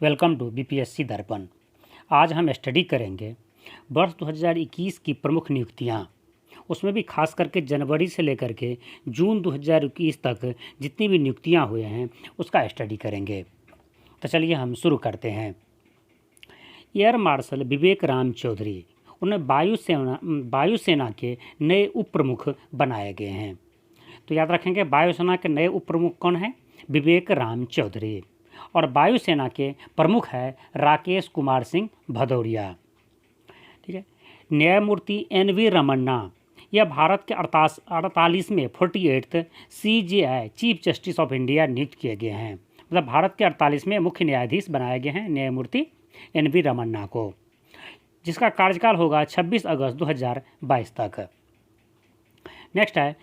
Welcome to BPSC दर्पण। आज हम स्टडी करेंगे वर्ष 2021 की प्रमुख नियुक्तियां, उसमें भी खास करके जनवरी से लेकर के जून 2021 तक जितनी भी नियुक्तियां हुए हैं उसका स्टडी करेंगे। तो चलिए हम शुरू करते हैं। एयर मार्शल विवेक राम चौधरी, उन्हें वायुसेना के नए उप प्रमुख बनाए गए हैं। तो याद रखेंगे, वायुसेना के नए उप प्रमुख कौन हैं? विवेक राम चौधरी। और वायुसेना के प्रमुख है राकेश कुमार सिंह भदौरिया। ठीक है। न्यायमूर्ति एन.वी. रमन्ना, यह भारत के 48वें 48th CJI chief justice of India नियुक्त किए गए हैं। मतलब भारत के 48वें मुख्य न्यायाधीश बनाए गए हैं न्यायमूर्ति एन.वी. रमन्ना को, जिसका कार्यकाल होगा 26 अगस्त 2022 तक। नेक्स्ट है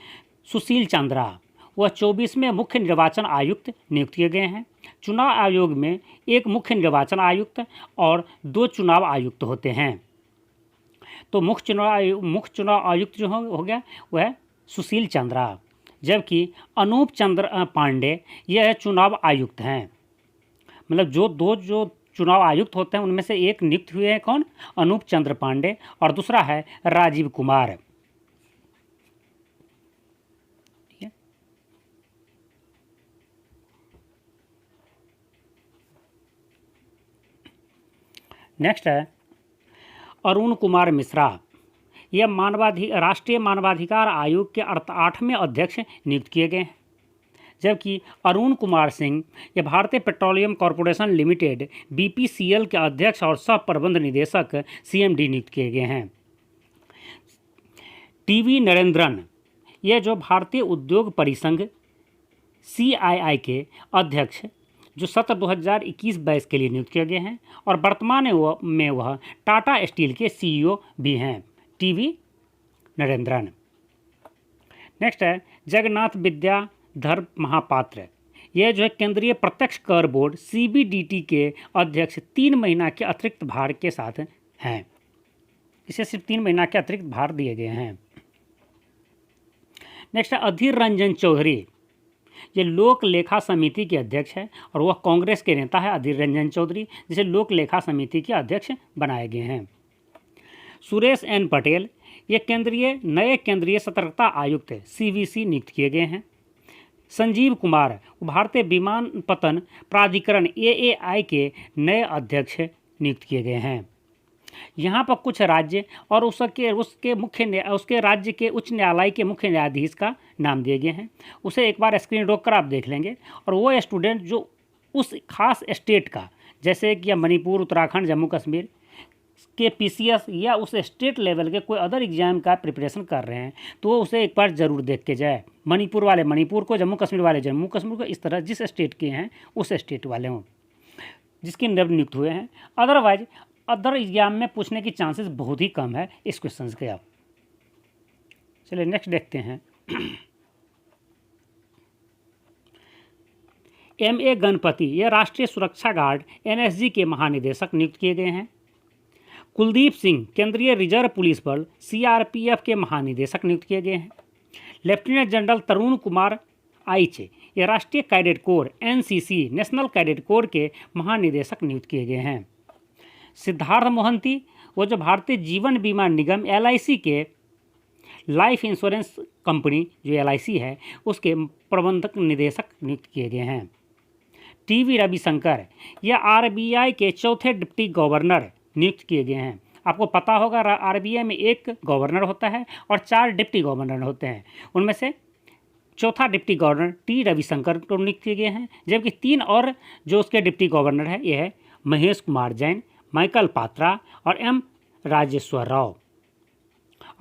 सुशील चंद्रा, वह 24वें मुख्य निर्वाचन आयुक्त नियुक्त किए गए हैं। चुनाव आयोग में एक मुख्य निर्वाचन आयुक्त और 2 चुनाव आयुक्त होते हैं। तो मुख्य चुनाव आयुक्त जो हो गया वह है सुशील चंद्रा, जबकि अनूप चंद्र पांडे यह चुनाव आयुक्त हैं। मतलब जो चुनाव आयुक्त होते हैं उनमें से एक नियुक्त हुए हैं कौन? अनूप चंद्र पांडे, और दूसरा है राजीव कुमार। नेक्स्ट है अरुण कुमार मिश्रा, यह राष्ट्रीय मानवाधिकार आयोग के 8वें अध्यक्ष नियुक्त किए गए हैं। जबकि अरुण कुमार सिंह ये भारतीय पेट्रोलियम कॉरपोरेशन लिमिटेड BPCL के अध्यक्ष और सह प्रबंध निदेशक CMD नियुक्त किए गए हैं। TV नरेंद्रन, यह जो भारतीय उद्योग परिसंघ CII के अध्यक्ष जो सत्र 2021-22 के लिए नियुक्त किए गए हैं, और वर्तमान में वह टाटा स्टील के CEO भी हैं, TV नरेंद्रन। नेक्स्ट है जगन्नाथ विद्याधर महापात्र, यह जो है केंद्रीय प्रत्यक्ष कर बोर्ड CBDT के अध्यक्ष 3 महीना के अतिरिक्त भार के साथ हैं। इसे सिर्फ 3 महीना के अतिरिक्त भार दिए गए हैं। नेक्स्ट है अधीर रंजन चौधरी, ये लोक लेखा समिति के अध्यक्ष है और वह कांग्रेस के नेता है अधीर रंजन चौधरी, जिसे लोक लेखा समिति के अध्यक्ष बनाए गए हैं। सुरेश N. पटेल, ये नए केंद्रीय सतर्कता आयुक्त CVC नियुक्त किए गए हैं। संजीव कुमार, भारतीय विमानपत्तन प्राधिकरण AAI के नए अध्यक्ष नियुक्त किए गए हैं। यहाँ पर कुछ राज्य और उसके राज्य के उच्च न्यायालय के मुख्य न्यायाधीश का नाम दिए गए हैं। उसे एक बार स्क्रीन रोक कर आप देख लेंगे, और वो स्टूडेंट जो उस खास स्टेट का, जैसे कि मणिपुर, उत्तराखंड, जम्मू कश्मीर के PCS या उस स्टेट लेवल के कोई अदर एग्जाम का प्रिपरेशन कर रहे हैं, तो वो उसे एक बार ज़रूर देख के जाए। मणिपुर वाले मणिपुर को, जम्मू कश्मीर वाले जम्मू कश्मीर को, इस तरह जिस स्टेट के हैं उस स्टेट वाले हों जिसके नियुक्त हुए हैं। अदरवाइज अदर एग्जाम में पूछने की चांसेस बहुत ही कम है इस क्वेश्चन के। आप चलिए नेक्स्ट देखते हैं। MA गणपति, यह राष्ट्रीय सुरक्षा गार्ड NSG के महानिदेशक नियुक्त किए गए हैं। कुलदीप सिंह, केंद्रीय रिजर्व पुलिस बल CRPF के महानिदेशक नियुक्त किए गए हैं। लेफ्टिनेंट जनरल तरुण कुमार आइचे, यह राष्ट्रीय cadet corps NCC national cadet corps के महानिदेशक नियुक्त किए गए हैं। सिद्धार्थ मोहंती, वो जो भारतीय जीवन बीमा निगम LIC के लाइफ इंश्योरेंस कंपनी जो LIC है उसके प्रबंधक निदेशक नियुक्त किए गए हैं। TV रविशंकर, यह RBI के 4थे डिप्टी गवर्नर नियुक्त किए गए हैं। आपको पता होगा RBI में एक गवर्नर होता है और 4 डिप्टी गवर्नर होते हैं। उनमें से चौथा डिप्टी गवर्नर T रविशंकर को नियुक्त किए गए हैं, जबकि 3 और जो उसके डिप्टी गवर्नर है ये है महेश कुमार जैन, माइकल पात्रा और M राजेश्वर राव।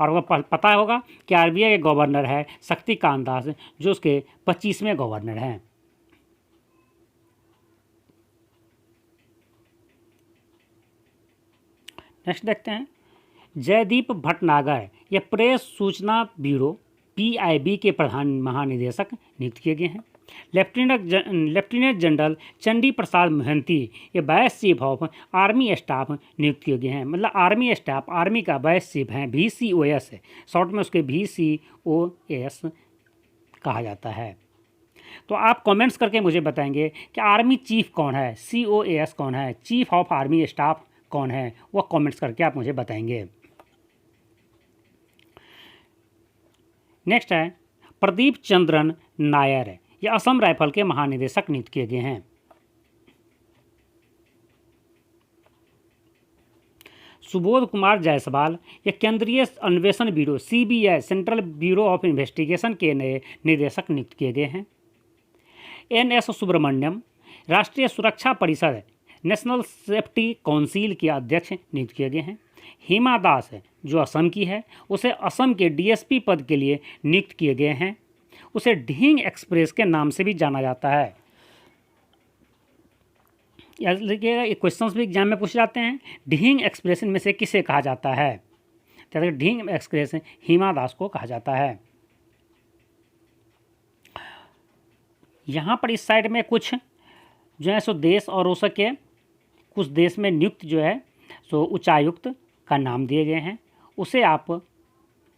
और वह पता होगा कि RBI के गवर्नर है शक्तिकांत दास, जो उसके 25वें गवर्नर हैं। नेक्स्ट देखते हैं जयदीप भटनागर, यह प्रेस सूचना ब्यूरो PIB के प्रधान महानिदेशक नियुक्त किए गए हैं। लेफ्टिनेंट जनरल चंडी प्रसाद मोहंती, ये vice chief of army staff नियुक्त किए गए हैं। मतलब आर्मी स्टाफ, आर्मी का वाइस चीफ हैं, VCOS है, शॉर्ट में उसके VCOS कहा जाता है। तो आप कमेंट्स करके मुझे बताएंगे कि आर्मी चीफ कौन है, COAS कौन है, चीफ ऑफ आर्मी स्टाफ कौन है, वह कमेंट्स करके आप मुझे बताएंगे। नेक्स्ट है प्रदीप चंद्रन नायर, ये असम राइफल के महानिदेशक नियुक्त किए गए हैं। सुबोध कुमार जायसवाल ये केंद्रीय अन्वेषण bureau CBI central bureau of investigation के नए निदेशक नियुक्त किए गए हैं। NS सुब्रमण्यम राष्ट्रीय सुरक्षा परिषद नेशनल सेफ्टी काउंसिल के अध्यक्ष नियुक्त किए गए हैं। हिमा दास जो असम की है, उसे असम के DSP पद के लिए नियुक्त किए गए हैं। उसे ढींग एक्सप्रेस के नाम से भी जाना जाता है। याद रखिएगा, ये क्वेश्चंस भी एग्जाम में पूछ जाते हैं। ढींग एक्सप्रेस में से किसे कहा जाता है? जैसे ढींग एक्सप्रेस हिमा दास को कहा जाता है। यहाँ पर इस साइड में कुछ जो है सो देश और उसके के कुछ देश में नियुक्त जो है सो उच्चायुक्त का नाम दिए गए हैं, उसे आप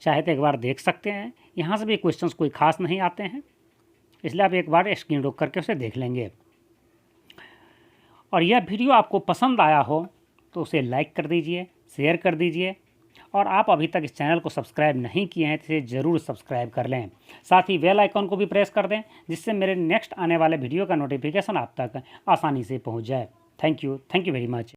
चाहे तो एक बार देख सकते हैं। यहाँ से भी क्वेश्चंस कोई खास नहीं आते हैं, इसलिए आप एक बार स्क्रीन रोक करके उसे देख लेंगे। और यह वीडियो आपको पसंद आया हो तो उसे लाइक कर दीजिए, शेयर कर दीजिए, और आप अभी तक इस चैनल को सब्सक्राइब नहीं किए हैं तो इसे ज़रूर सब्सक्राइब कर लें। साथ ही बेल आइकन को भी प्रेस कर दें, जिससे मेरे नेक्स्ट आने वाले वीडियो का नोटिफिकेशन आप तक आसानी से पहुंच जाए। Thank you very much.